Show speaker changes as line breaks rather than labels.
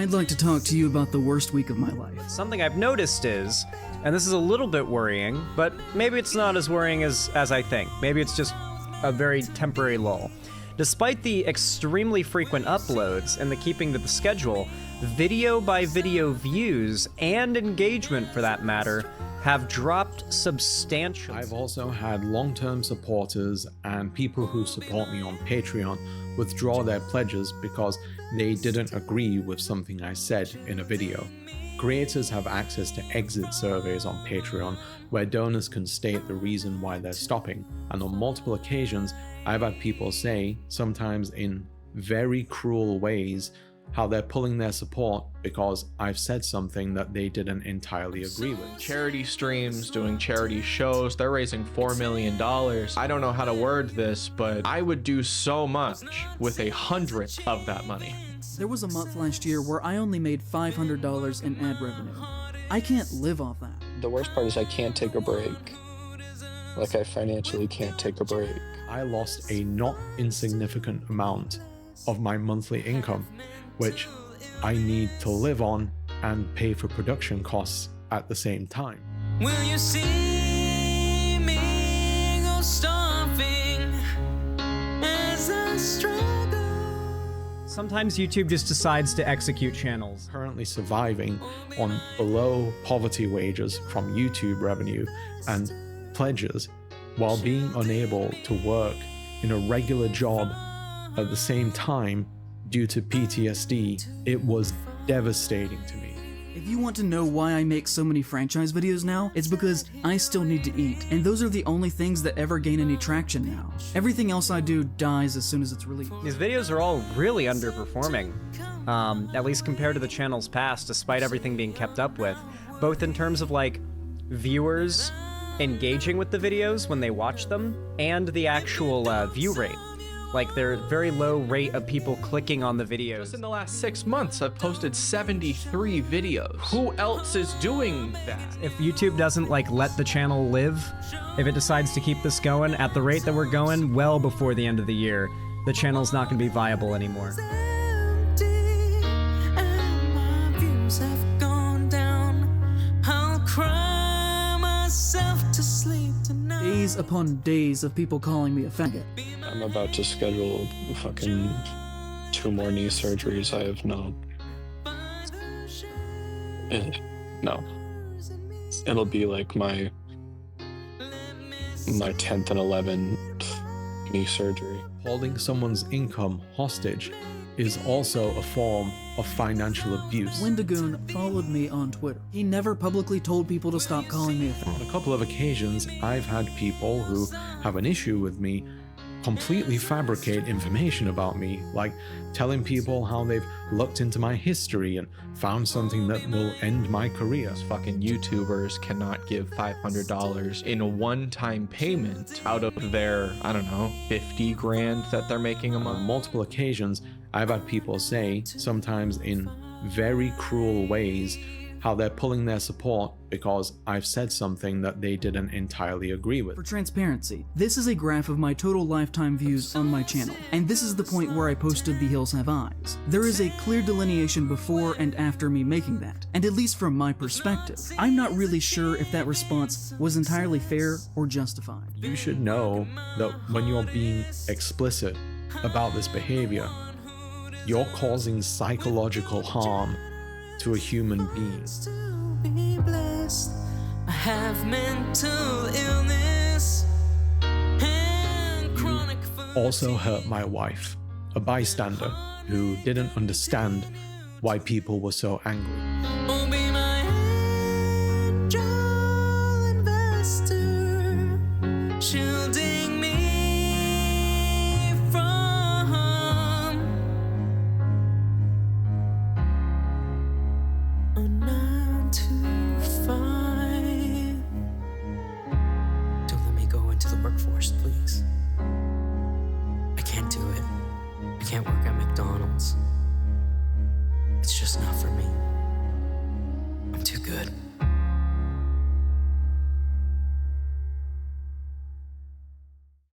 I'd like to talk to you about the worst week of my life.
Something I've noticed is, and this is a little bit worrying, but maybe it's not as worrying as I think. Maybe it's just a very temporary lull. Despite the extremely frequent uploads and the keeping to the schedule, video by video views and engagement for that matter have dropped substantially.
I've also had long-term supporters and people who support me on Patreon withdraw their pledges because they didn't agree with something I said in a video. Creators have access to exit surveys on Patreon where donors can state the reason why they're stopping, and on multiple occasions I've had people say, sometimes in very cruel ways, how they're pulling their support because I've said something that they didn't entirely agree with.
Charity streams, doing charity shows, they're raising $4 million. I don't know how to word this, but I would do so much with 100th of that money.
There was a month last year where I only made $500 in ad revenue. I can't live off that.
The worst part is I can't take a break. Like, I financially can't take a break.
I lost a not insignificant amount of my monthly income, which I need to live on and pay for production costs at the same time.
Will you see me go starving as I struggle?
Sometimes YouTube just decides to execute channels.
Currently surviving on below poverty wages from YouTube revenue and pledges while being unable to work in a regular job at the same time due to PTSD. It was devastating to me.
If you want to know why I make so many franchise videos now, it's because I still need to eat, and those are the only things that ever gain any traction now. Everything else I do dies as soon as it's released.
These videos are all really underperforming, at least compared to the channel's past, despite everything being kept up with, both in terms of like viewers engaging with the videos when they watch them and the actual view rate. Like, their very low rate of people clicking on the videos.
Just in the last 6 months, I've posted 73 videos. Who else is doing that?
If YouTube doesn't like let the channel live, if it decides to keep this going at the rate that we're going, well before the end of the year, the channel's not going to be viable anymore.
Days upon days of people calling me a faggot.
I'm about to schedule fucking 2 more knee surgeries. I have no. No. It'll be like my 10th and 11th knee surgery.
Holding someone's income hostage is also a form of financial abuse.
Wendigoon followed me on Twitter. He never publicly told people to stop calling me a faggot.
On a couple of occasions, I've had people who have an issue with me completely fabricate information about me, like telling people how they've looked into my history and found something that will end my career.
Fucking YouTubers cannot give $500 in a one-time payment out of their, I don't know, 50 grand that they're making a month.
On multiple occasions, I've had people say, sometimes in very cruel ways, how they're pulling their support because I've said something that they didn't entirely agree with.
For transparency, this is a graph of my total lifetime views on my channel, and this is the point where I posted The Hills Have Eyes. There is a clear delineation before and after me making that, and at least from my perspective, I'm not really sure if that response was entirely fair or justified.
You should know that when you're being explicit about this behavior, you're causing psychological harm to a human being.
I have mental illness and chronic
Also hurt my wife, a bystander who didn't understand why people were so angry.